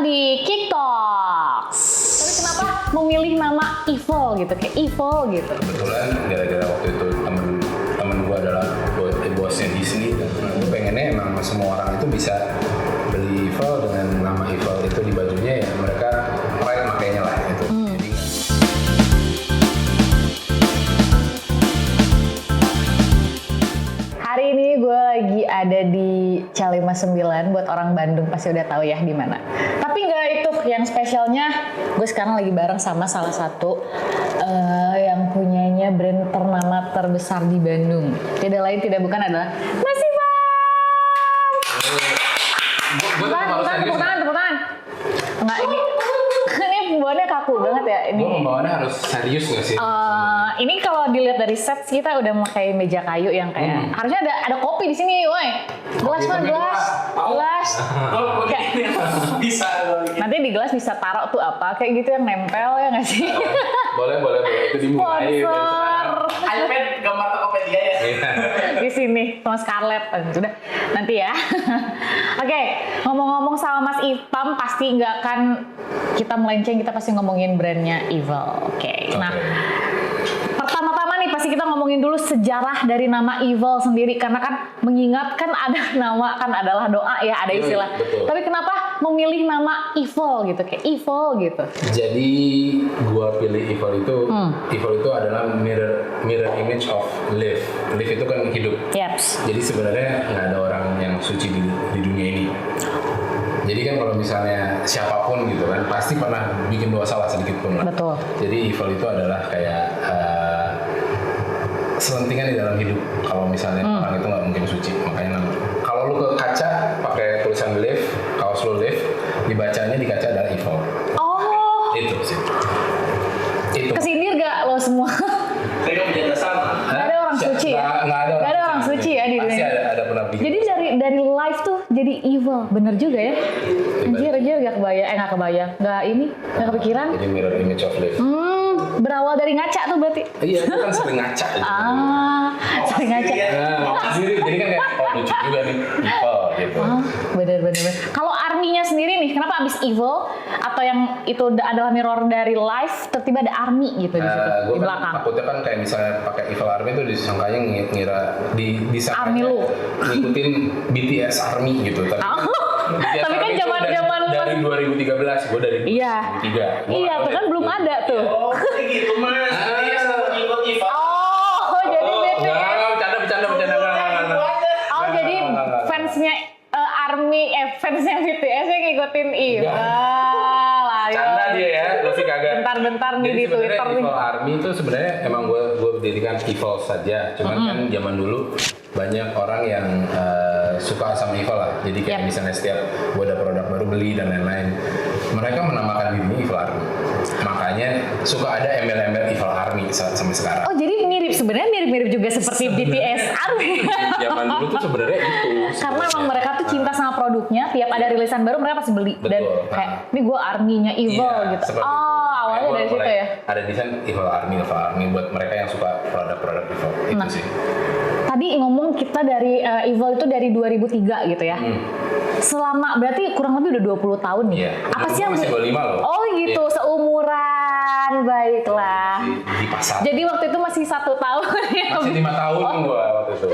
datang di Kick Talks. Tapi kenapa memilih nama Evil gitu, kayak Evil gitu? Kebetulan gara-gara waktu itu temen gue adalah bosnya Disney, dan gue pengennya emang semua orang itu bisa beli Evil dengan nama Evil itu di bajunya, ya mereka pride makainya lah itu. Jadi, hari ini gue lagi ada di C59, buat orang Bandung pasti udah tahu ya di mana. Tapi nggak itu yang spesialnya, gue sekarang lagi bareng sama salah satu yang punyanya brand ternama terbesar di Bandung. Tidak lain tidak bukan adalah Mas Ivan. gue Tepuk tangan. Enggak, ini pembawaannya kaku banget ya ini. gue membawaannya harus serius nggak sih? Ini kalau dilihat dari set kita udah pakai meja kayu yang kayak harusnya ada kopi di sini, woi. Gelas mah gelas. Kayak Bisa. nanti di gelas bisa taruh tuh apa kayak gitu yang nempel ya nggak sih? Boleh itu dimulai. Sponsor iPad gambar Tokopedia ya. di sini sama Scarlett. Sudah nanti ya. Oke, ngomong-ngomong sama Mas Ipam pasti nggak akan kita melenceng, kita pasti ngomongin brandnya Evil. Oke. Nah, pertama-tama nih pasti kita ngomongin dulu sejarah dari nama Evil sendiri, karena kan mengingatkan ada nama kan adalah doa ya, ada istilah. Betul. Tapi kenapa memilih nama Evil gitu, kayak Evil gitu? Jadi gua pilih Evil itu adalah mirror image of live. Live itu kan hidup. Yaps. Jadi sebenarnya nggak ada orang yang suci di dunia ini. Jadi kan kalau misalnya siapapun gitu kan pasti pernah bikin doa salah sedikit pun lah. Betul. Jadi evil itu adalah kayak selentingan di dalam hidup. Kalau misalnya orang itu nggak mungkin suci, makanya nama. Kalau lu ke kaca pakai tulisan live, kaos lu live, dibacanya di kaca adalah evil. Oh, Itu sih. Itu. kesindir gak lo semua? Saya menjaga sama. Gak ada orang suci ya? Nggak ada orang suci ya di Pasti dunia. ada pernah bikin. Jadi dari live tuh jadi evil, bener juga ya? Anjir gak kebayang, gak kepikiran. Jadi mirror image of life. Berawal dari ngaca tuh berarti? Iya, itu kan sering ngaca gitu. Sering ngaca. Sendiri, jadi kan kayak, oh lucu juga nih, evil gitu. Bener. Kalau arminya sendiri nih, kenapa abis evil atau yang itu adalah mirror dari live, tiba-tiba ada army gitu di situ, Gue di kan belakang? takutnya kan kayak misalnya pakai evil army itu disangkanya ngira disangkanya Army lu. ngikutin BTS army gitu. Tapi BTS Tapi kan Army itu zaman dari 2013, gue dari 2003. Iya. Iya, tuh kan belum ada tuh. Oh, kayak gitu mas. Dia selalu ikut Iva. Oh, jadi BTS. Bercanda. Oh, jadi fansnya fansnya BTS yang ngikutin Eva lah. Canda dia ya, masih kagak. Bentar nih Jadi di sebenarnya Twitter nih. Evil Army itu sebenarnya emang gue dirikan evil saja. Cuman kan zaman dulu banyak orang yang suka sama evil lah. Jadi kayak misalnya setiap gue ada produk baru beli dan lain-lain, mereka menamakan dirinya Evil Army. Makanya suka ada embel-embel Evil Army sampai sekarang. Oh, jadi sebenarnya mirip-mirip juga seperti BTS Army. Zaman dulu tuh sebenarnya itu. Karena emang mereka tuh cinta sama produknya, tiap ada rilisan baru mereka pasti beli. Dan Betul. kayak, ini gue arminya Evil gitu. seperti itu. Awalnya Gua dari situ mulai ya. Ada desain Evil Army buat mereka yang suka produk-produk Evil. Itu sih. Tadi ngomong kita dari Evil itu dari 2003 gitu ya. Selama berarti kurang lebih udah 20 tahun nih. Iya. Apa sih yang masih 25 loh. Oh gitu, Iya. seumuran. Baiklah. Di pasar. Jadi waktu itu masih 1 tahun ya. Masih 5 tahun gua waktu itu.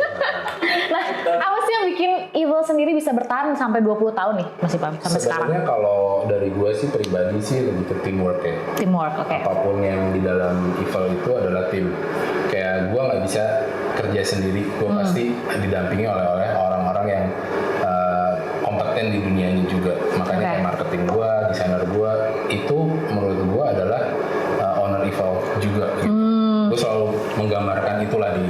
Nah, apa sih yang bikin Evil sendiri bisa bertahan sampai 20 tahun nih, Mas Ipam, sampai sekarang? Sebenarnya kalau dari gue sih pribadi sih lebih ke teamwork ya. Teamwork, oke. Apapun yang di dalam Evil itu adalah tim. Kayak gue nggak bisa kerja sendiri. Gue pasti didampingi oleh orang-orang yang kompeten di dunianya juga. Makanya kayak marketing gue, desainer gue itu menurut gue adalah owner Evil juga. Gitu. Gue selalu menggambarkan itulah di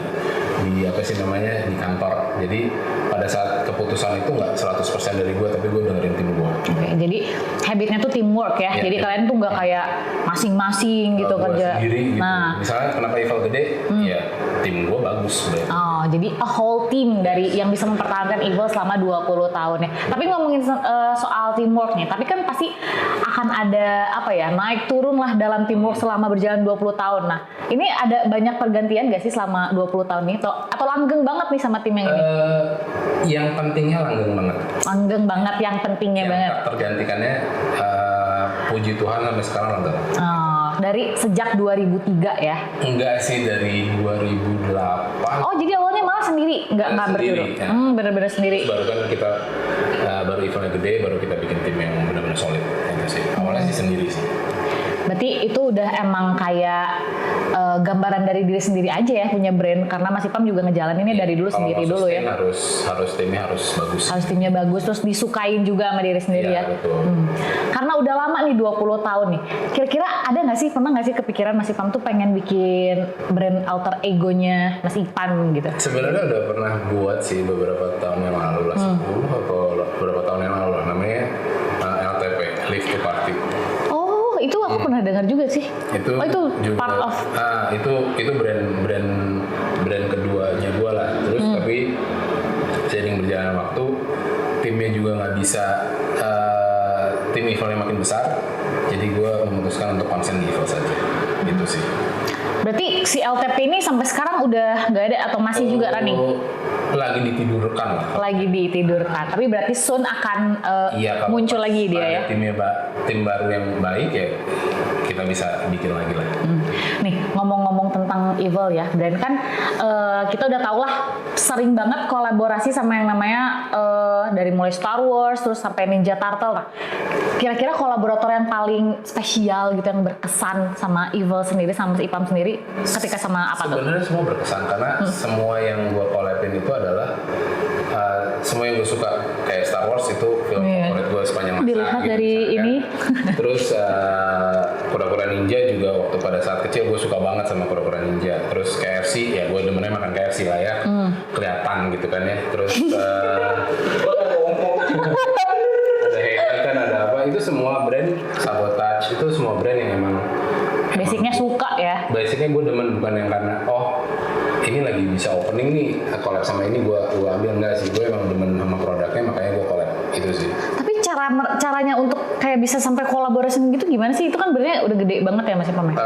apa sih namanya di kantor. Jadi pada saat keputusan itu nggak 100% dari gue, tapi gue dengerin tim gue. Oke, jadi habitnya tuh teamwork ya. Jadi kalian tuh nggak kayak masing-masing gitu Gua kerja. sendiri gitu. Nah, Misalnya kenapa Evil gede? Ya tim gue bagus sebenarnya. oh, jadi a whole team dari yang bisa mempertahankan Evil selama 20 tahun ya. Tapi ngomongin soal teamwork nih, tapi kan pasti akan ada apa ya, naik turun lah dalam teamwork selama berjalan 20 tahun. Nah, ini ada banyak pergantian gak sih selama 20 tahun ini? Atau langgeng banget nih sama tim yang ini? Yang pentingnya langgeng banget. Langgeng banget, yang pentingnya banget. Tergantikannya puji Tuhan sampai sekarang lancar. Oh, dari sejak 2003 ya? Enggak sih, dari 2008. Oh, jadi awalnya malah sendiri, nggak Sendiri, berdua? ya. Bener-bener sendiri. Baru kan kita baru eventnya gede, baru kita bikin tim yang benar-benar solid. Itu sih. Awalnya sih sendiri sih. Berarti itu udah emang kayak gambaran dari diri sendiri aja ya punya brand, karena Mas Ipam juga ngejalaninnya dari dulu Kalau sendiri mau dulu ya. sustain harus timnya harus bagus. Harus timnya bagus, terus disukain juga sama diri sendiri Iya, ya. betul. Karena udah lama nih 20 tahun nih. Kira-kira ada nggak sih, pernah nggak sih kepikiran Mas Ipam tuh pengen bikin brand alter egonya Mas Ipam gitu? Sebenarnya udah pernah buat sih beberapa tahun yang lalu lah, 10 atau beberapa tahun yang lalu lah. Namanya LTP, Live to Party. Oh, itu aku pernah dengar juga sih. Itu Oh, itu juga, part of. itu brand keduanya gue lah. Terus tapi seiring berjalan waktu, timnya juga nggak bisa, tim eventnya makin besar, jadi gue memutuskan untuk konsen di event saja. Gitu sih. Berarti si LTP ini sampai sekarang udah nggak ada atau masih juga running? Lagi ditidurkan lah. Lagi ditidurkan. Tapi berarti soon akan Iya, kalau muncul lagi dia ada ya? tim baru yang baik ya kita bisa bikin lagi lah. Nih, ngomong-ngomong tentang Evil ya, brand kan kita udah tau lah sering banget kolaborasi sama yang namanya dari mulai Star Wars terus sampai Ninja Turtle. Nah, kira-kira kolaborator yang paling spesial gitu yang berkesan sama Evil sendiri, sama Mas Ipam sendiri ketika sama apa tuh? Sebenarnya semua berkesan karena semua yang gue collabin itu adalah semua yang gue suka. Kayak Star Wars itu film favorit gue sepanjang masa. Dilihat dari misalkan. ini. Terus kura-kura ninja juga waktu pada saat kecil gue suka banget sama kura-kura ninja. Terus KFC ya gue demennya makan KFC lah ya. Kelihatan gitu kan ya. Terus ada Heineken, ada apa, itu semua brand. Sabotage itu semua brand yang emang Basicnya suka ya. basicnya gue demen, bukan yang karena ini lagi bisa opening nih collab sama ini gue ambil. Enggak sih, gue emang demen sama produknya makanya gue collab itu sih. Tapi caranya untuk kayak bisa sampai kolaborasi gitu gimana sih? Itu kan brandnya udah gede banget ya Mas Ipam ya?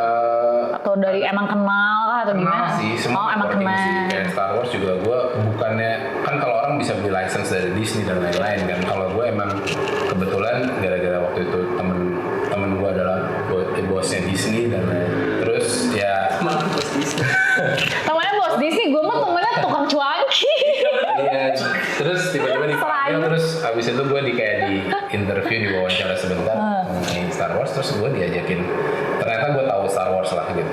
Atau dari emang kenal lah atau gimana? Kenal sih, semua Oh, emang networking kenal. sih. Kayak Star Wars juga gue bukannya, kan kalau orang bisa beli license dari Disney dan lain-lain kan. Kalau gue emang kebetulan gara-gara waktu itu temen gue adalah bosnya Disney dan lain. Terus ya Temennya bos Disney, gue mah temennya tukang cuanki. iya, terus tiba-tiba dipanggil, terus abis itu gue kayak di interview, di wawancara sebentar mengenai Star Wars, terus gue diajakin, ternyata gue tahu Star Wars lah gitu.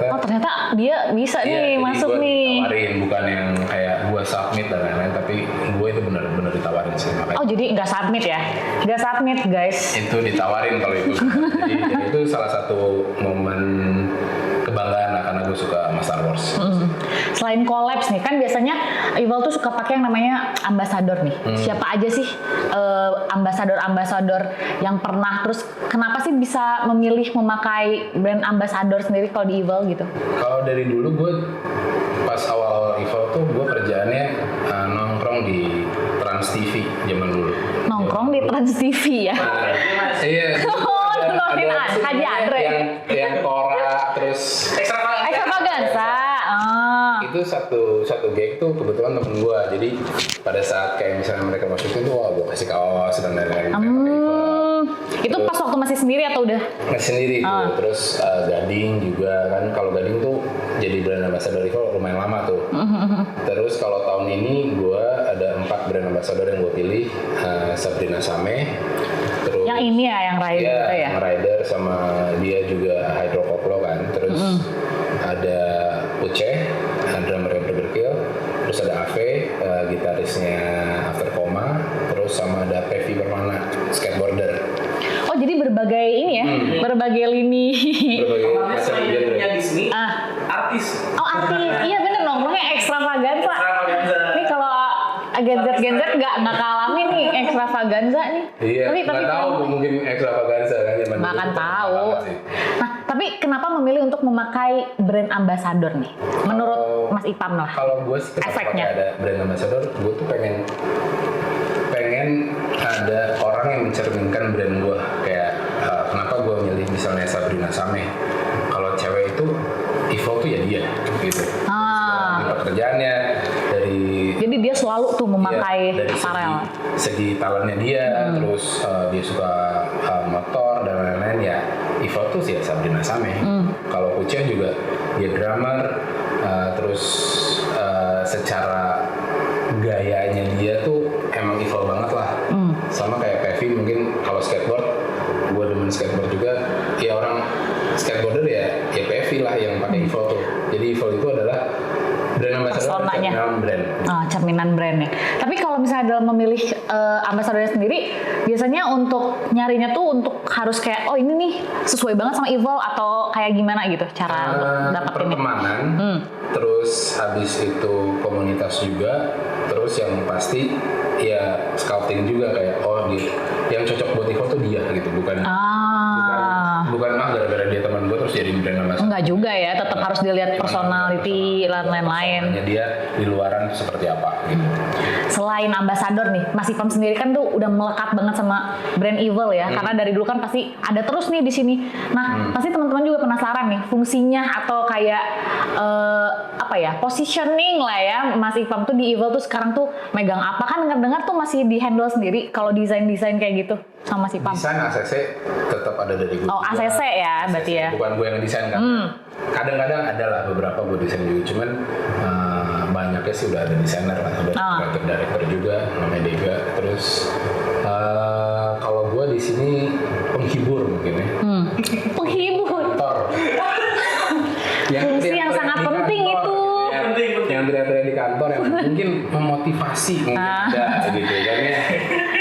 Oh, ternyata dia bisa nih jadi masuk gue nih. ditawarin, bukan yang kayak gue submit dan lain-lain, tapi gue itu benar-benar ditawarin sih, makanya Oh, jadi nggak submit ya? Nggak submit guys. itu ditawarin kalau itu. jadi itu salah satu momen kebanggaan lah karena gue suka sama Star Wars. Selain collabs nih, kan biasanya Evil tuh suka pakai yang namanya ambassador nih. Siapa aja sih ambasador yang pernah, terus kenapa sih bisa memilih memakai brand ambassador sendiri kalau di Evil gitu? Kalau dari dulu gue pas awal Evil tuh gue kerjaannya nongkrong di Trans TV zaman dulu. Nongkrong di Trans TV ya? Iya. Oh, nongkrongin Haji Andre. Yang Tora, terus Extravaganza. itu satu gig tuh kebetulan temen gue. Jadi pada saat kayak misalnya mereka masukin tuh, wah gue kasih kaos dan lain-lain. Itu pas waktu masih sendiri atau udah? Sendiri tuh. Terus Gading juga kan, kalau Gading tuh jadi brand ambassador itu lumayan lama tuh. Terus kalau tahun ini gue ada 4 brand ambassador yang gue pilih. Sabrina Same, terus Yang ini ya, yang Rider iya, gitu ya? yang Rider sama dia juga Hydrocoplo kan. Terus ada Uce, drummer yang Burger Kill. Terus ada Ave, gitarisnya After Coma. Terus sama ada Pevi Permana, skateboarder. Oh, jadi berbagai ini ya? Berbagai lini. Berbagai Namanya macam selain genre. punya Disney, artis. Oh, artis. Iya bener, nongkrongnya Extravaganza. Extravaganza. Ini kalau Gen-Z nggak ngalamin nih Extravaganza nih. Iya, tapi nggak tahu mungkin Extravaganza kan zaman dulu. Bahkan tahu. Banget sih. Nah, tapi kenapa memilih untuk memakai brand ambassador nih? Menurut Mas Ipam lah. Kalau gue sih kenapa Efeknya. pakai ada brand ambassador, gue tuh pengen ada orang yang mencerminkan brand gue. Kayak kenapa gue milih misalnya Sabrina Same. Kalau cewek itu Evil tuh ya dia gitu. Dari pekerjaannya, dari Jadi dia selalu tuh memakai dari apparel. segi talentnya dia, terus dia suka motor dan lain-lain ya. Evil tuh sih ya Sabrina Sameh. Kalau Kuceh juga dia drummer, terus secara gayanya dia tuh emang evil banget lah. Sama kayak Pevi mungkin kalau skateboard, gue demen skateboard juga. Ya orang skateboarder ya Pevi lah yang pakai evil tuh. Jadi evil itu adalah brand ambassador, cerminan brand. Cerminan brandnya. Tapi kalau misalnya dalam memilih ambasadornya sendiri, biasanya untuk nyarinya tuh untuk harus kayak oh ini nih sesuai banget sama Evil atau kayak gimana gitu cara untuk dapetin pertemanan, terus habis itu komunitas juga, terus yang pasti ya scouting juga kayak oh dia yang cocok buat Evil tuh dia gitu, bukan gara-gara dia teman gue terus jadi brand ambassador. Enggak juga ya, tetap harus dilihat personality dan lain-lain. Hanya dia di luaran seperti apa gitu. Selain ambasador nih, Mas Ipam sendiri kan tuh udah melekat banget sama brand Evil ya, karena dari dulu kan pasti ada terus nih di sini. Nah, pasti teman-teman juga penasaran nih fungsinya atau kayak positioning lah ya, Mas Ipam tuh di Evil tuh sekarang tuh megang apa, kan dengar-dengar tuh masih di handle sendiri kalau desain-desain kayak gitu sama Mas Ipam. Desain ACC tetap ada dari gue. Oh, ACC ya berarti ya. Bukan gue yang desain kan. Kadang-kadang ada lah beberapa gue desain juga, cuman banyaknya sih udah ada desainer lah, udah creative director juga namanya Dega. Terus kalau gue di sini penghibur mungkin ya. Penghibur. Fungsi yang sangat penting itu. Yang teriak-teriak di kantor yang mungkin memotivasi mungkin ada gitu kan ya.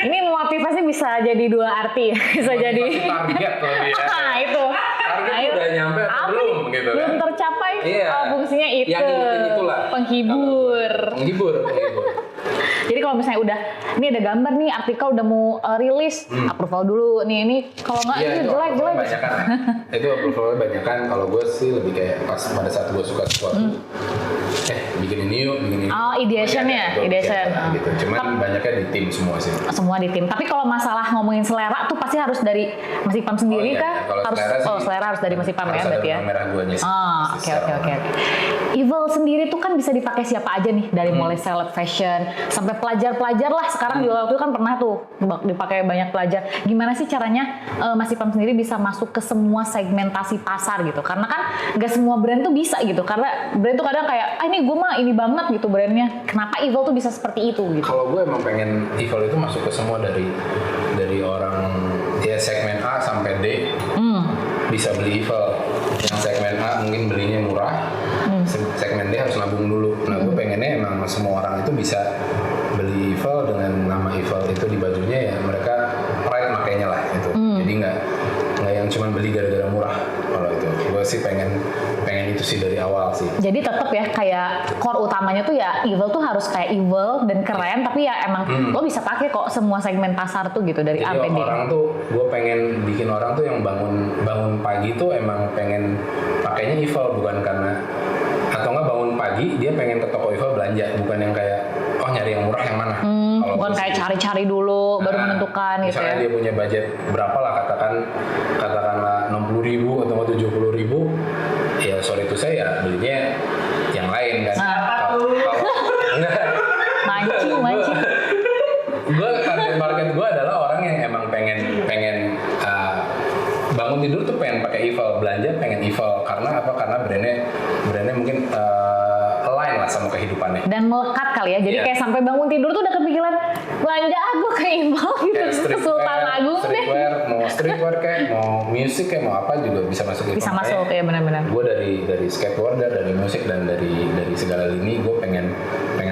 Ini memotivasi bisa jadi dua arti ya. Bisa jadi target lebih ya. Itu. Target udah nyampe atau belum gitu kan. Belum tercapai. Iya. Fungsinya itu. Yang itulah. Penghibur. Penghibur. Jadi kalau misalnya udah, ini ada gambar nih, artikel udah mau rilis, approval dulu. Nih, ini kalau nggak ini jelek. Banyakan lah. Itu approvalnya banyakan. Kalau gue sih lebih kayak pas pada saat gue suka sesuatu, bikin ini yuk, bikin ini. Oh, ideation ya, ideation. Gitu. Cuman banyaknya di tim semua sih. Semua di tim. Tapi kalau masalah ngomongin selera tuh pasti harus dari Mas Ipam sendiri kah? Selera harus dari Mas Ipam ya berarti ya. Merah guanya sih. Oke. Evil sendiri tuh kan bisa dipakai siapa aja nih, dari mulai seleb fashion sampai pelajar-pelajar lah. Sekarang di waktu itu kan pernah tuh dipakai banyak pelajar. Gimana sih caranya Mas Ipam sendiri bisa masuk ke semua segmentasi pasar gitu? Karena kan gak semua brand tuh bisa gitu. Karena brand tuh kadang kayak ini gue mah ini banget gitu brandnya. Kenapa Evil tuh bisa seperti itu gitu? Kalau gue emang pengen Evil itu masuk ke semua dari orang ya segmen A sampai D bisa beli Evil. Yang segmen A mungkin belinya murah, segmen D harus nabung dulu. Nah gue pengennya emang semua orang itu bisa beli Evil dengan nama Evil itu di bajunya ya, mereka pride makainya lah gitu. Jadi nggak yang cuma beli gara-gara murah. Kalau itu gue sih pengen itu sih dari awal sih. Jadi tetap ya kayak core utamanya tuh ya Evil tuh harus kayak evil dan keren, tapi ya emang lo bisa pakai kok semua segmen pasar tuh gitu dari A sampai D. Orang tuh gue pengen bikin orang tuh yang bangun pagi tuh emang pengen pakainya Evil, bukan karena atau nggak bangun pagi dia pengen ke toko Evil belanja, bukan yang kayak nyari yang murah yang mana. Bukan kayak cari-cari dulu baru menentukan gitu ya. Misalnya dia punya budget berapa lah, katakanlah 60.000 atau 70.000, ya sorry itu saya belinya yang lain kan. Mancing. Gue target gue adalah orang yang emang pengen bangun tidur tuh pengen pakai Evil, belanja pengen Evil. Karena apa? Karena brandnya mungkin align lah sama kehidupannya. Dan melekat kali ya. Jadi kayak sampai bangun tidur tuh udah kepikiran belanja gue ke Evil gitu. Ke Sultan Agung deh. Mau streetwear kayak, mau musik kayak, mau apa juga bisa masuk Evil. Bisa masuk ya benar-benar. Gue dari skateboarder, dari musik dan dari segala lini gue pengen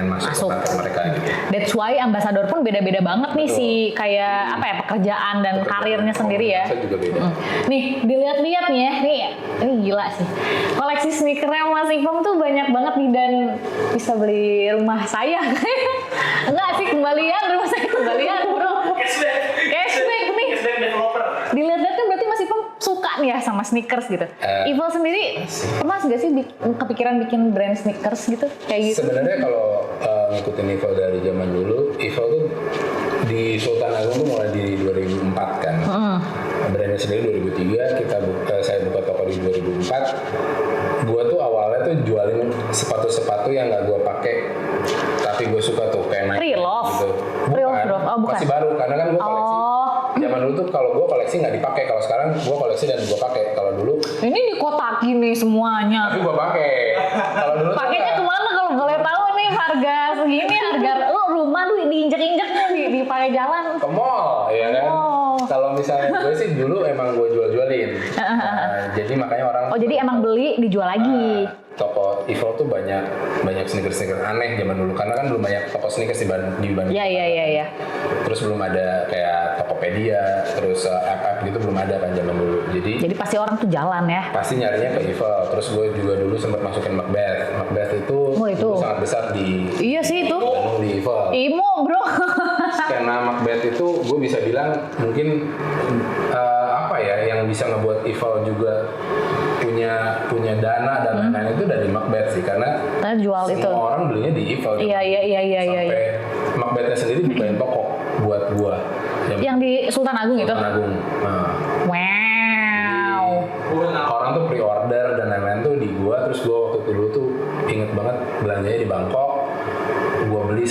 masuk ke mereka gitu. That's why ambasador pun beda-beda banget nih sih kayak pekerjaan dan karirnya sendiri ya. Juga beda. Nih dilihat-lihat nih ya, ini gila sih. Koleksi sneakernya Mas Ipam tuh banyak banget nih dan bisa beli rumah saya. Enggak sih kembalian rumah saya kembalian bro. Cashback nih. Cashback developer. Dilihat-lihat kan berarti Mas Ipam suka nih ya sama sneakers gitu. Evil sendiri pernah nggak sih kepikiran bikin brand sneakers gitu kayak gitu? Sebenarnya kalau ngikutin Evil dari zaman dulu, Evil tuh di Sultan Agung tuh mulai di 2004 kan. Brandnya sendiri 2003, saya buka toko di 2004. Gua tuh awalnya tuh jualin sepatu-sepatu yang nggak gua pakai, tapi gue suka tuh kayak Nike Pre-love gitu. Pre-love, bukan. Masih baru karena kan gue koleksi. Zaman dulu tuh kalau gue koleksi koleksi nggak dipakai. Kalau sekarang gue koleksi dan gue pakai. Kalau dulu, Ini dikotakin nih semuanya. tapi gue pakai. Kalau dulu tuh Pakainya nggak. kemana kalau boleh tahu nih harga segini, harga rumah lu diinjek-injek nih dipakai jalan. Ke mall, ya kan? Oh. Kalau misalnya gue sih dulu emang gue jual-jualin. Jadi makanya orang. Oh jadi emang beli dijual lagi. Toko Evil tuh banyak sneakers aneh zaman dulu karena kan belum banyak toko sneakers di Bandung. Iya. Terus belum ada kayak Tokopedia, terus app gitu belum ada kan zaman dulu. Jadi pasti orang tuh jalan ya. Pasti nyarinya ke Evil. Terus gue juga dulu sempat masukin Macbeth. Macbeth itu, Oh, itu. dulu sangat besar di Iya sih itu. Bandung di Evil. Imo bro. Karena Macbeth itu gue bisa bilang mungkin apa ya yang bisa ngebuat Evil juga punya dana dan lain-lain itu dari Macbeth sih karena Kita jual semua itu. orang belinya di Evil. Iya. Sampai Macbethnya sendiri bukain toko buat gua. Yang di Sultan Agung itu. Sultan Agung. Nah, Wow. orang tuh pre-order dan lain-lain tuh di gua. Terus gua waktu itu dulu tuh inget banget belanjanya di Bangkok. Gua beli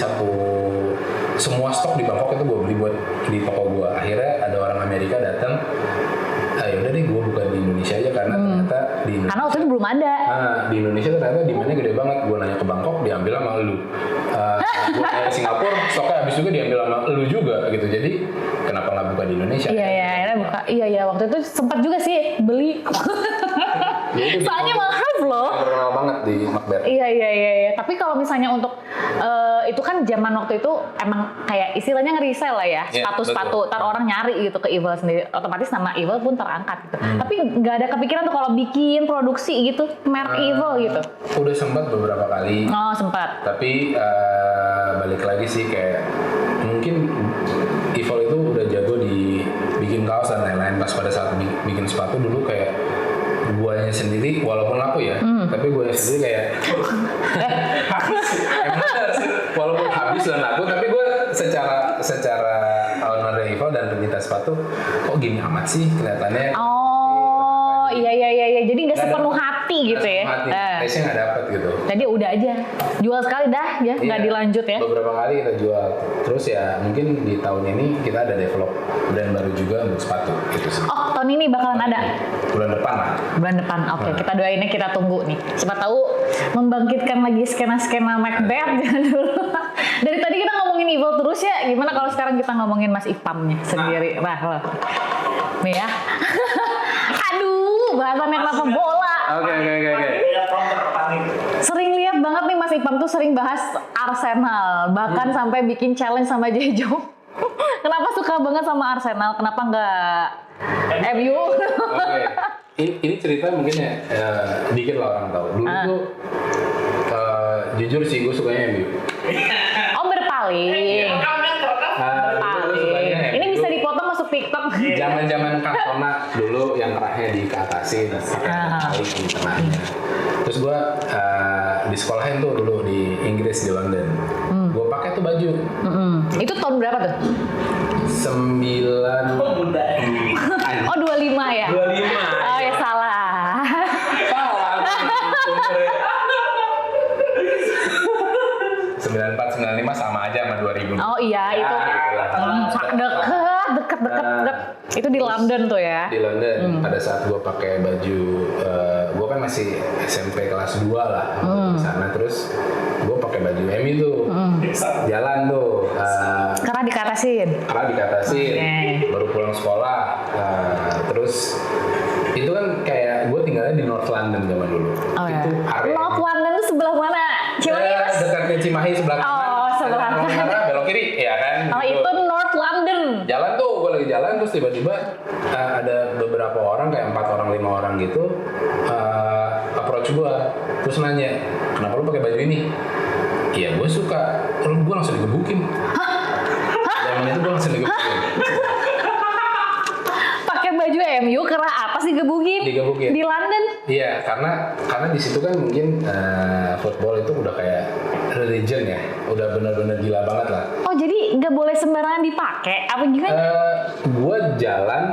semua stok di Bangkok itu gua beli buat di toko gua. Akhirnya ada orang Amerika datang. Ya udah deh gua buka di Indonesia aja karena ternyata di Indonesia. Karena waktu itu belum ada. Nah, di Indonesia ternyata demandnya gede banget. Gue nanya ke Bangkok, diambil sama lu. Gue nanya ke Singapura, stoknya habis juga diambil sama lu juga gitu. Jadi kenapa nggak buka di Indonesia? Iya, akhirnya buka. Iya, waktu itu sempat juga sih beli. Jadi itu Soalnya mahal loh. terkenal banget di Macbeth. Iya. Tapi kalau misalnya untuk itu kan zaman waktu itu emang kayak istilahnya nge-resell lah ya, Iya, sepatu-sepatu. betul. Ntar orang nyari gitu ke Evil sendiri. Otomatis nama Evil pun terangkat gitu. Tapi nggak ada kepikiran tuh kalau bikin produksi gitu, merek Evil gitu. Udah sempat beberapa kali. Oh sempat. Tapi balik lagi sih kayak mungkin Evil itu udah jago di bikin kaos dan lain-lain. Pas pada saat bikin sepatu dulu kayak guanya sendiri walaupun laku ya, tapi guanya sendiri kayak habis. Emang benar sih, walaupun habis dan laku, tapi gue secara owner Evil dan pencinta sepatu kok gini amat sih kelihatannya. Oh iya. Jadi nggak sepenuh hati gitu ya. Taste-nya nggak dapet gitu. Jadi udah aja jual sekali dah ya, nggak Iya, dilanjut ya. Beberapa kali kita jual. Terus ya mungkin di tahun ini kita ada develop brand baru juga untuk sepatu gitu sih. Oh tahun ini bakalan ada. Bulan depan lah. Bulan depan, oke. Kita doainnya, kita tunggu nih. Siapa tahu membangkitkan lagi skena-skena Macbeth dulu. Dari tadi kita ngomongin Evil terus ya. Gimana kalau sekarang kita ngomongin Mas Ipamnya sendiri? Nah, loh. Nih ya. Aduh, bahasannya kenapa bola? Oke. Ya, panik. Sering lihat banget nih Mas Ipam tuh sering bahas Arsenal. Bahkan sampai bikin challenge sama Jejo. Kenapa suka banget sama Arsenal? Kenapa nggak MU? Oke. Ini cerita mungkin ya dikit lah orang tahu. Dulu tuh jujur sih gue sukanya MU. Oh berpaling. Dulu gue sukanya MU. Ini bisa dipotong masuk TikTok. Zaman Cantona dulu yang kerahnya dikatasin, pakai tali di tengahnya. Terus gue di sekolahin tuh dulu di Inggris di London. Gue pakai tuh baju. Itu tahun berapa tuh? 9. Kok muda? Oh 25 ya? 25. Oh ya salah. Salah. 94, 95 sama aja sama 2000. Oh iya Ya, itu gitu lah. deket. Itu di London tuh ya? Di London pada saat gue pakai baju gue kan masih SMP kelas 2 lah di sana. Terus gue pakai baju MU tuh jalan tuh Karena dikatasin. dikatasin baru pulang sekolah. Terus itu kan kayak gue tinggalnya di North London zaman dulu. Oh ya. Itu area North London itu sebelah mana? Cimahi Mas? dekatnya Cimahi sebelah kanan. Oh, sebelah Kalau kanan. arah belok kiri ya kan. Oh gitu. itu North London. Jalan tuh, gue lagi jalan terus tiba-tiba ada beberapa orang kayak 4 orang 5 orang gitu approach gue, terus nanya kenapa lu pakai baju ini? Iya gue suka, kalau gue langsung digebukin. Zaman itu gue langsung digebukin. Pakai baju MU karena apa sih gebukin? Digebukin. Di London. Iya, karena di situ kan mungkin football itu udah kayak religion ya, udah benar-benar gila banget lah. Oh jadi nggak boleh sembarangan dipakai? Apa gimana? Gue jalan,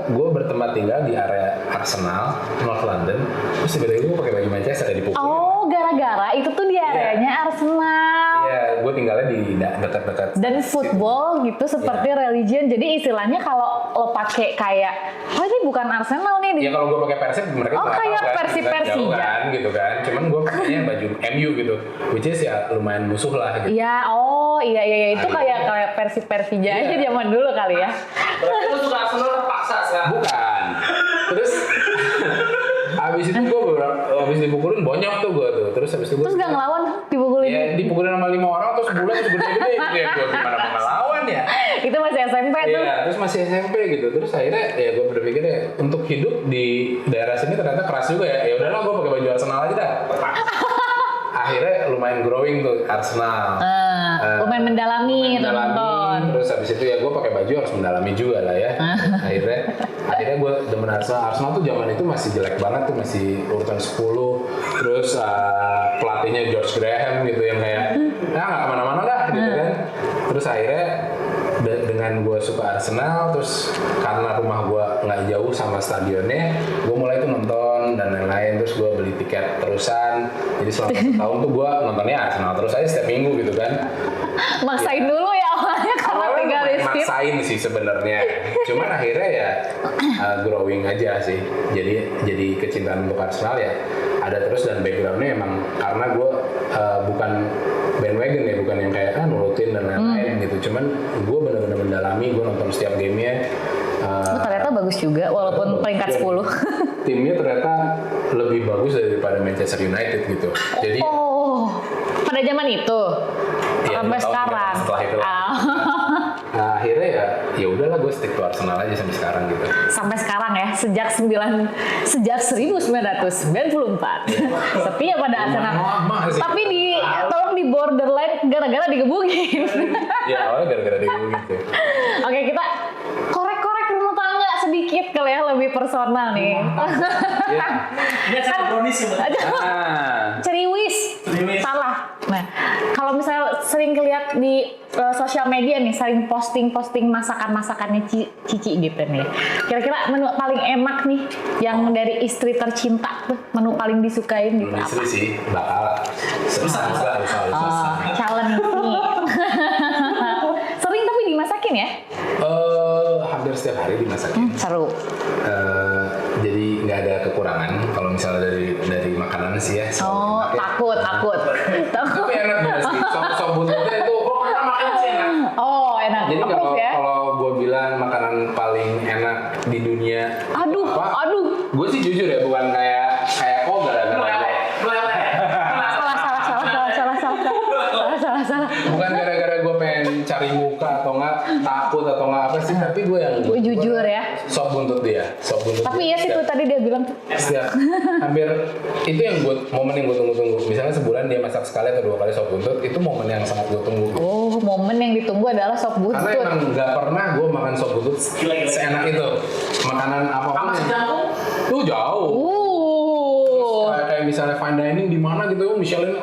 gue bertempat tinggal di area Arsenal, North London. Terus tiba-tiba gue pakai baju Manchester dipukulin. Oh gara-gara itu tuh di areanya Arsenal. Iya, gue gue tinggalnya di dekat-dekat. Dan football gitu seperti religion. Jadi istilahnya kalau lo pakai kayak, oh ini bukan Arsenal nih. Ya kalau gue pakai Persib mereka Oh, nggak kayak tahu kan, Persija. jauh kan gitu kan. Cuman gue pakainya baju MU gitu, which is ya lumayan musuh lah gitu. Iya, iya itu kayak Persija aja zaman dulu kali ya. Berarti lu suka Arsenal terpaksa sekarang? Bukan. Terus abis itu gue abis dipukulin banyak tuh gue tuh. Terus abis itu gue Terus gak ngelawan dipukulin. ya dipukulin sama 5 orang terus sebulan gede-gede gitu ya. Gue gimana mau ngelawan ya? Itu masih SMP tuh. Iya, terus masih SMP gitu. Terus akhirnya ya gue berpikir ya untuk hidup di daerah sini ternyata keras juga ya. Ya udahlah gue pakai baju Arsenal aja dah. Akhirnya lumayan growing tuh Arsenal. Lumayan mendalami tuh nonton. Terus habis itu ya gue pakai baju harus mendalami juga lah ya. akhirnya gue demen Arsenal. Arsenal tuh zaman itu masih jelek banget tuh, masih urutan 10. Terus pelatihnya George Graham gitu yang kayak nggak kemana-mana dah gitu kan. Terus akhirnya dengan gue suka Arsenal, terus karena rumah gue nggak jauh sama stadionnya, gue mulai tuh nonton dan lain-lain. Terus gue beli tiket terusan, jadi selama 1 tahun tuh gue nontonnya Arsenal terus aja setiap minggu gitu kan. Maksain dulu ya awalnya karena tinggal di situ. Maksain sih sebenarnya, cuman akhirnya ya growing aja sih. Jadi kecintaan untuk Arsenal ya ada terus, dan backgroundnya emang karena gue bukan bandwagon ya, bukan yang kayak nurutin dan lain-lain gitu. Cuman gue benar-benar mendalami, gue nonton setiap gamenya. Ternyata bagus juga walaupun peringkat 10. Timnya ternyata lebih bagus daripada Manchester United gitu. Jadi pada zaman itu ya, sampai sekarang. Setelah itu. Akhirnya ya udahlah gue stick to Arsenal aja sampai sekarang gitu. Sampai sekarang ya, sejak 1994 setia pada Arsenal. Tapi tolong di borderline gara-gara digebukin. Ya awalnya gara-gara digebukin sih. Oke, kita korek-korek rumah tangga sedikit kali ya, lebih personal nih. Ini acara brownies ya. Ceriwis. Salah. Nah, kalau misalnya sering lihat di sosial media nih, sering posting masakan-masakannya Cici gitu nih. Kira-kira menu paling enak nih yang dari istri tercinta tuh, menu paling disukain gitu apa? Istri sih bakal. Susah. Challenge nih. Sering tapi dimasakin ya? Hampir setiap hari dimasakin. Seru. Jadi nggak ada kekurangan kalau misalnya dari makanan sih ya. Takut. Tapi enak banget sih. Sop buntutnya itu Pernah makan sih enak. Enak. jadi Approve ya? kalau gue bilang makanan paling enak di dunia, Aduh. gue sih jujur ya, bukan kayak kok gara-gara Salah. bukan gara-gara gue pengen cari muka atau nggak takut atau nggak apa sih, tapi gue yang Jujur ya. sop buntut dia. Tapi iya sih tuh tadi dia bilang setiap hampir itu yang momen yang gue tunggu-tunggu. Misalnya sebulan dia masak sekali atau 2 kali sop buntut, itu momen yang sangat gue tunggu. momen yang ditunggu adalah sop buntut. Karena emang nggak pernah gue makan sop buntut seenak itu. Makanan apapun Masih jangkung? tuh jauh. Kayak misalnya fine dining di mana gitu, Michelin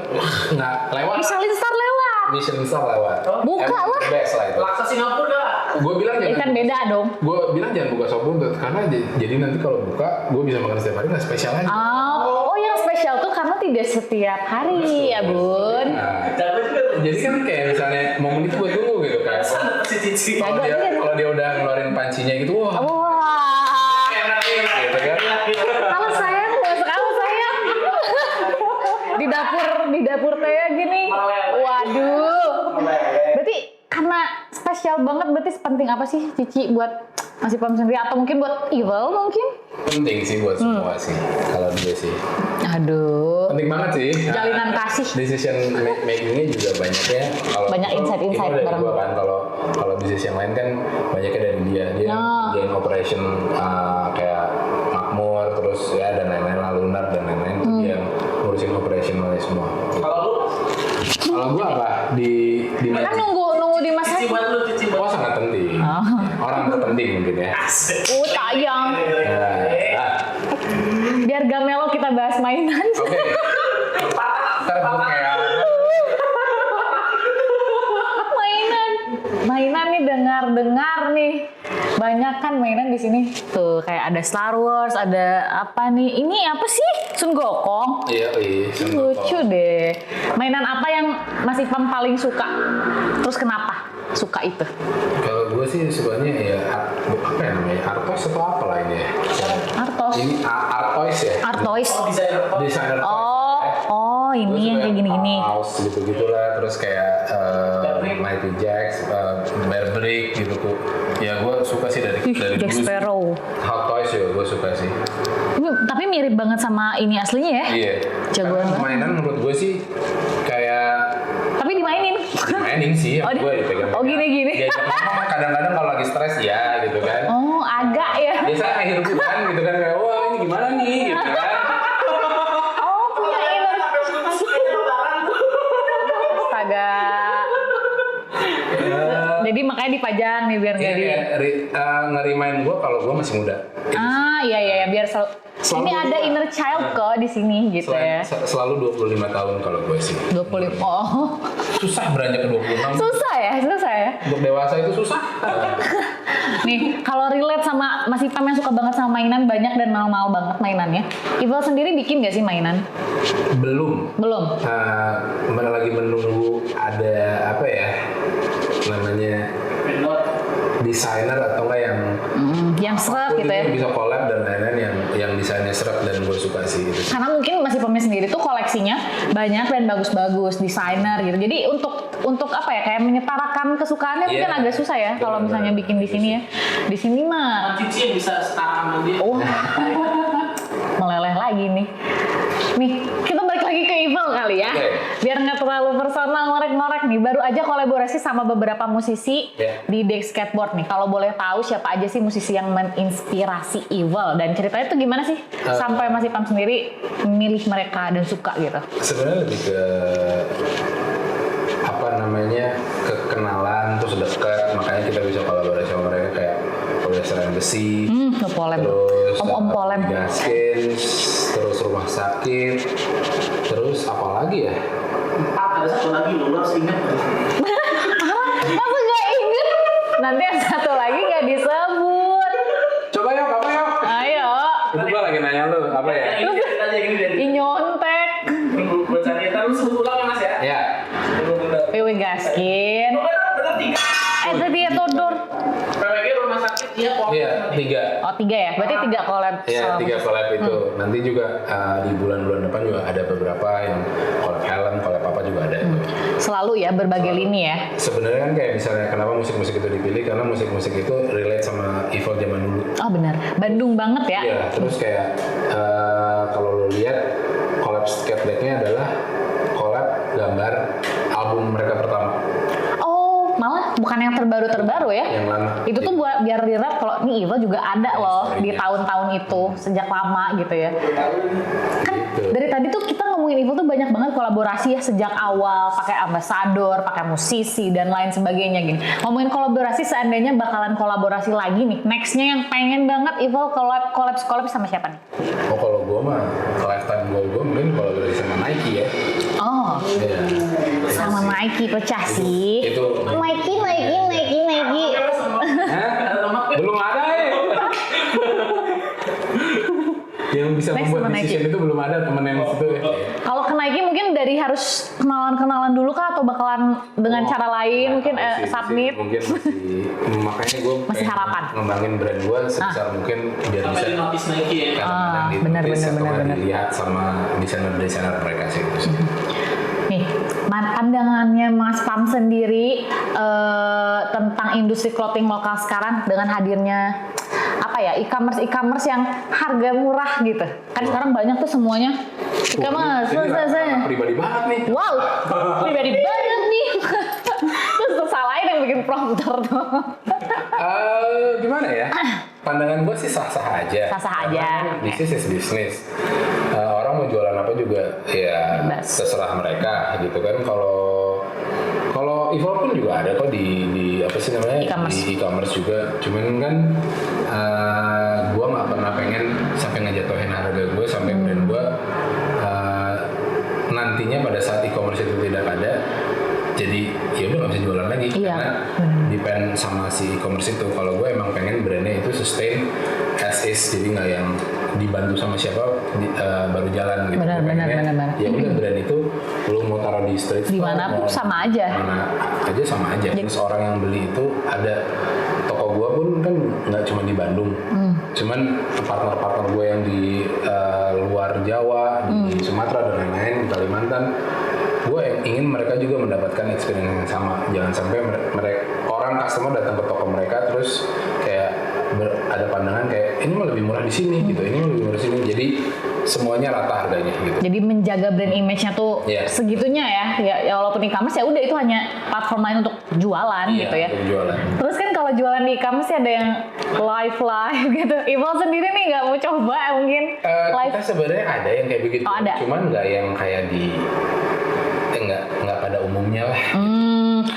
nggak lewat. Michelin Star lewat. Michelin Star lewat. Buka lah. Best lah itu. Laksa Singapura dah. Gue bilang jangan. Kan beda dong. Gue bilang jangan buka sop buntut karena jadi nanti kalau buka gue bisa makan setiap hari, nggak spesial lagi. Yang spesial tuh karena tidak setiap hari ya Bun. Nah, jadi kan kayak misalnya momen itu gue tunggu gitu kan. Si Cici. Kalau dia udah ngeluarin pancinya gitu, wah Enak gitu kan. Kalau sayang, di dapur teh gini. Waduh. Berarti karena spesial banget, berarti penting apa sih Cici buat ngasih pam sendiri atau mungkin buat Evil mungkin? Penting sih buat semua sih. Kalau dia sih. Aduh. Penting banget sih. Jalinan kasih. Decision makingnya juga banyaknya. Banyak insight-insight dari bareng. gua kan. Kalau bisnis yang lain kan banyaknya dari dia. Dia ngerjain operation kayak makmur, terus ya dan lain-lain, lunar dan lain-lain. Itu dia yang ngurusin operationalnya semua. Kalau gua apa di Kan nunggu dimasak. Cici buat lu, Cici buat. Oh, sangat penting. Orang terpenting mungkin ya. Tayang. Ya. Biar gak melo kita bahas mainan. Oke. Ntar gue kayak Mainan. mainan nih, dengar nih. Banyak kan mainan di sini. Tuh kayak ada Star Wars, ada apa nih? Ini apa sih? Sun Gokong. Iya. Lucu deh. Mainan apa yang Mas Ipam paling suka? Terus kenapa suka itu? Kalau gue sih sukanya ya apa ya namanya? Artos atau apa lah ini ya? Artos. Ini Art Toys ya? Art Toys. Oh, Desainer toys. Oh, ini yang kayak gini-gini. House gitu-gitu lah, terus kayak Mighty Jacks, Bear Brick gitu tuh. Ya gue suka sih dari Jack dulu sih. Sparrow. Hot Toys ya gue suka sih. Tapi mirip banget sama ini aslinya ya. Iya. Jagoan Karena banget. mainan menurut gue sih kayak Tapi dimainin. dimainin sih, Oh, gue dipegang. oh, gini-gini. Diajak ngomong kadang-kadang kalau lagi stres ya gitu kan. Oh, agak ya. Biasa akhir bulan gitu kan kayak wah ini gimana nih gitu kan. Oh, punya ini. Astaga. Jadi makanya dipajang nih biar nggak di. Ngerimain gue kalau gue masih muda. Iya, biar Selalu ini ada muda. inner child kok di sini gitu ya. Selalu 25 tahun kalau gue sih. 25. Oh. Susah beranjak ke 26. Susah ya. Untuk dewasa itu susah. Nih, kalau relate sama Mas Ipam yang suka banget sama mainan, banyak dan mahal-mahal banget mainannya. Ival sendiri bikin gak sih mainan? Belum. Belum. Mana lagi menunggu ada apa ya namanya desainer atau enggak yang Yang seret gitu ya. bisa collab dan lain-lain yang desainnya seret dan gue suka sih gitu. Karena mungkin Mas Ipamnya sendiri tuh koleksinya banyak dan bagus-bagus, desainer gitu. Jadi untuk apa ya, kayak menyetarakan kesukaannya mungkin Iya. agak susah ya kalau misalnya bikin di sini ya. Di sini mah Cici yang bisa setara sama dia. oh meleleh lagi nih. Nih, kita balik lagi ke Ival kali ya. Oke. Biar nggak terlalu personal, ngorek-ngorek nih. Baru aja kolaborasi sama beberapa musisi Yeah. di Deck Skateboard nih. Kalau boleh tahu siapa aja sih musisi yang menginspirasi Ival dan ceritanya tuh gimana sih sampai Mas Ipam sendiri memilih mereka dan suka gitu? Sebenarnya lebih ke apa namanya kekenalan terus dekat, makanya kita bisa kolaborasi sama mereka kayak Polyester Besi. Polem. Terus Om Polem. Gaskins, terus rumah sakit, terus apa lagi ya? Ada satu lagi lo harus ingat. Masa nggak inget? Nanti yang satu lagi nggak disebut. Coba yuk, apa yuk? Ayo. Itu gua lagi nanya lu, apa ya? Yang ini dari tadi, yang ini dari. Ih, nyontek. Gue cari. Ntar lu sebut ulang ya mas ya. Ya, PW Gaskin. Oh, bener 3. Tadi ya Todor. PWG rumah sakit iya kok. iya 3. Oh 3 ya? Berarti 3 collab. Iya, selama- 3 collab itu. Nanti juga di bulan-bulan depan juga ada beberapa yang collab helm, collab apa juga ada. Selalu ya berbagai lini ya. Sebenarnya kan kayak misalnya kenapa musik-musik itu dipilih karena musik-musik itu relate sama Evil zaman dulu. Oh benar. Bandung banget ya. Iya, terus kayak kalau lo lihat collab skate deck-nya adalah collab gambar album mereka pertama. Oh malah bukan yang terbaru-terbaru ya. Yang lama. Itu tuh buat biar dirap kalau ini Iva juga ada loh di historinya. tahun-tahun itu sejak lama gitu ya. Kan Gitu. dari tadi tuh kita ngomongin Evil tuh banyak banget kolaborasi ya sejak awal, pakai ambasador, pakai musisi dan lain sebagainya gini. Ngomongin kolaborasi, seandainya bakalan kolaborasi lagi nih, nextnya yang pengen banget Evil collab sama siapa nih? Oh kalau gue mah lifetime goal gue mungkin kolaborasi sama Nike ya. Oh, Iya. sama Nike pecah sih. Itu. Nike. Hah? Belum ada ya. Yang bisa Next membuat sama Nike. decision itu belum ada temen yang situ ya. Kalau ke Nike mungkin dari harus kenalan dulu kah atau bakalan dengan cara lain mungkin submit? Mungkin masih makanya gue Masih harapan. ngembangin brand gue sebesar mungkin biar bisa Sampai di notice Nike ya. kadang-kadang benar, ditulis atau benar. dilihat sama desainer-desainer mereka sih itu sih. Nih, pandangannya Mas Pam sendiri tentang industri clothing lokal sekarang dengan hadirnya apa ya e-commerce yang harga murah gitu. Kan sekarang banyak tuh semuanya e-commerce. Ini ranah pribadi banget nih. Wow, pribadi banget nih. Terus salahin yang bikin prompter tuh. Gimana ya? Pandangan gue sih sah-sah aja. Sah-sah aja. Karena bisnis is bisnis. Orang mau jualan apa juga ya Bebas. terserah mereka gitu kan. Kalau Evil pun juga ada kok di apa sih namanya E-commerce. di e-commerce juga. Cuman kan gue nggak pernah pengen sampai ngejatuhin harga gue sampai brand gue nantinya pada saat e-commerce itu tidak ada. Jadi ya udah nggak bisa jualan lagi Iya. karena depend sama si e-commerce itu. Kalau gue emang pengen brandnya itu sustain as is, jadi nggak yang dibantu sama siapa baru jalan gitu. Benar, Gue benar, pengennya, benar. ya udah brand itu lu mau taruh di street store, Dimanapun mau sama aja. mana aja sama aja. Terus orang yang beli itu ada, toko gue pun kan nggak cuma di Bandung, cuman partner-partner gue yang di luar Jawa, di Sumatera dan lain-lain, di Kalimantan, gue ingin mereka juga mendapatkan experience yang sama. Jangan sampai mereka orang customer datang ke toko mereka terus kayak ada pandangan kayak ini mah lebih murah di sini gitu, ini mah lebih murah di sini. Jadi semuanya rata harganya gitu. Jadi menjaga brand image-nya tuh Iya. segitunya ya walaupun e-commerce ya udah itu hanya platform lain untuk jualan Iya, gitu ya. untuk jualan. Terus kan kalau jualan di e-commerce ada yang live gitu. Evil sendiri nih nggak mau coba mungkin live. Kita sebenarnya ada yang kayak begitu, Oh, ada. cuman nggak yang kayak di nggak pada umumnya lah.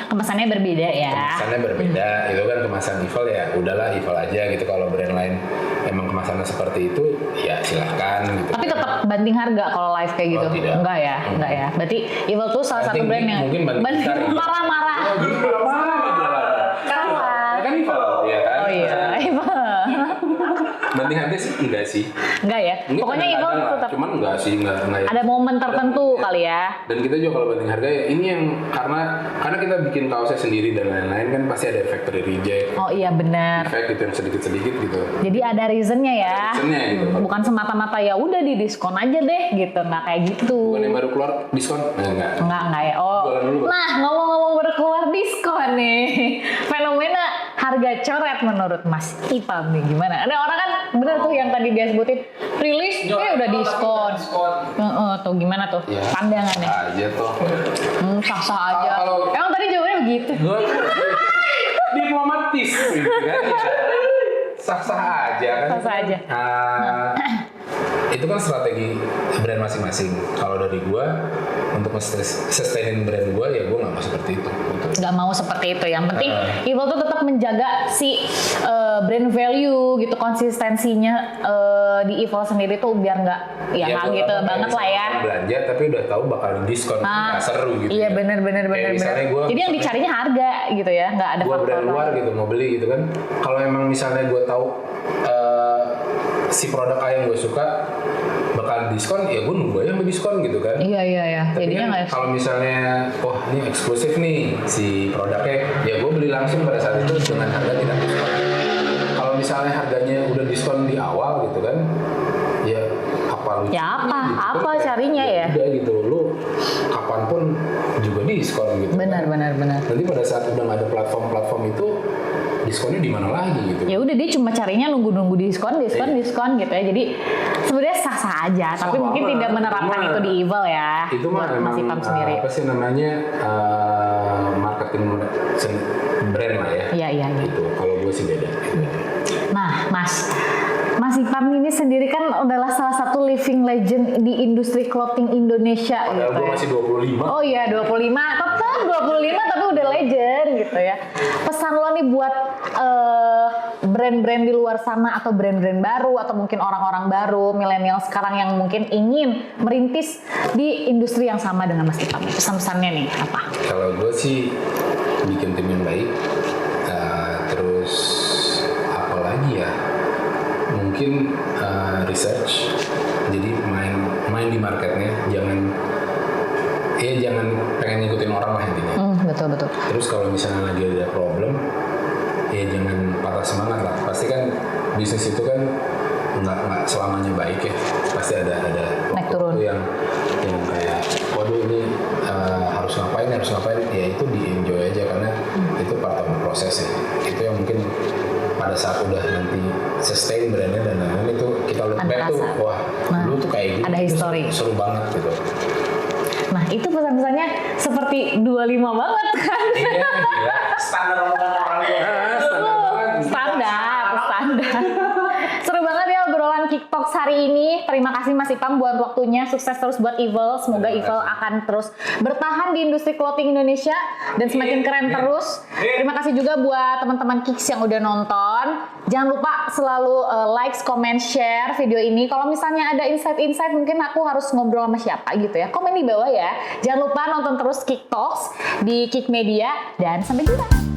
Kemasannya berbeda ya. Kemasannya berbeda, itu kan kemasan Evil ya udahlah Evil aja gitu. Kalau brand lain emang kemasannya seperti itu ya silahkan gitu. Tapi tetap banting harga kalau live kayak gitu. Oh, tidak. Enggak ya, enggak ya. Berarti Evil tuh salah satu Banting- brand yang mungkin banting besar, iya. marah-marah. Kalah. Kan Evil ya kan. Oh iya, Evil. Banting harga sih enggak sih. Enggak ya. Enggak, Pokoknya Evil kadang-kadang lah. tetap Cuman enggak sih, enggak ya. ada momen tertentu Iya. kali ya. Dan kita juga kalau banding harga ya ini yang karena kita bikin kaosnya sendiri dan lain-lain kan pasti ada factory reject, Oh iya benar. efek gitu yang sedikit-sedikit gitu. Jadi ada reasonnya ya. Ada reasonnya gitu. Bukan semata-mata ya udah di diskon aja deh gitu, nggak kayak gitu. Bukan yang baru keluar diskon? Enggak. Enggak ya. Oh. Jualan dulu, Bang. Nah, ngomong-ngomong baru keluar diskon nih. Fenomena harga coret menurut Mas Ipam nih gimana? Ada orang kan bener tuh yang tadi dia sebutin rilis udah diskon. Tuh gimana tuh Ya, pandangannya? aja toh. Sah-sah aja. Kalau- Emang tadi jawabannya begitu. Gue diplomatis gitu kan ya. Sah-sah aja kan. Sah-sah aja. Itu kan strategi brand masing-masing. Kalau dari gue untuk sustainin brand gue ya gue nggak mau seperti itu. Gitu. Nggak mau seperti itu. Yang penting Evil tuh tetap menjaga si brand value gitu, konsistensinya di Evil sendiri tuh biar nggak ya nggak buat gitu apa, kayak banget lah ya. misalnya belanja tapi udah tahu bakal diskon, nggak seru gitu. Iya ya. benar. Kayak misalnya gua Jadi yang dicarinya harga gitu ya, nggak ada gue faktor brand luar lain. gitu mau beli gitu kan. Kalau emang misalnya gue tahu si produk A yang gue suka bakal diskon, ya gue nunggu aja sampai diskon gitu kan. Iya. Tapi Jadinya kan nggak. kalau misalnya, wah ini eksklusif nih si produknya, ya gue beli langsung pada saat itu dengan harga tidak diskon. Kalau misalnya harganya udah diskon di awal gitu kan, ya apa lu? Ya apa? Gitu. Apa Kayak, carinya ya? Udah gitu, lu kapanpun juga diskon gitu. Benar. Nanti pada saat udah nggak ada platform itu, diskonnya di mana lagi gitu? Ya udah dia cuma carinya nunggu diskon gitu ya. Jadi sebenarnya sah-sah aja, tapi mungkin banget. tidak menerapkan itu di Evil ya. Itu mah buat memang Mas Ipam sendiri. apa sih namanya marketing brand lah ya. Iya. Gitu. Kalau gue sih beda. Nah, Mas Ipam ini sendiri kan adalah salah satu living legend di industri clothing Indonesia Padahal gitu gue ya. masih 25. Oh iya 25, tetap 25 tapi udah legend gitu ya. Pesan lo nih buat brand-brand di luar sana atau brand-brand baru atau mungkin orang-orang baru, milenial sekarang yang mungkin ingin merintis di industri yang sama dengan Mas Ipam. Pesan-pesannya nih apa? Kalau gue sih bikin tim yang baik, terus apa lagi ya? Mungkin research. Jadi main di marketnya, jangan pengen ngikutin orang lah intinya. Betul. Terus kalau misalnya lagi ada problem, ya jangan patah semangat lah. Pasti kan bisnis itu kan nggak selamanya baik ya. Pasti ada Naik turun. waktu yang kayak, waduh ini harus ngapain. Ya itu di enjoy aja karena itu part of the process ya. Itu yang mungkin pada saat udah nanti sustain brandnya dan lain-lain itu kita look back tuh, Terasa. wah dulu tuh kayak gitu. Ada history. Seru banget gitu. Nah itu pesan-pesannya seperti 25 banget kan? Iya, gila. Standar orang tua. Standar. Seru banget ya obrolan Kick Talks hari ini. Terima kasih Mas Ipam buat waktunya. Sukses terus buat Evil. Semoga Evil akan terus bertahan di industri clothing Indonesia dan semakin keren terus. Terima kasih juga buat teman-teman Kicks yang udah nonton. Jangan lupa selalu like, comment, share video ini. Kalau misalnya ada insight-insight mungkin aku harus ngobrol sama siapa gitu ya. Komen di bawah ya. Jangan lupa nonton terus Kick Talks di Kick Media dan sampai jumpa.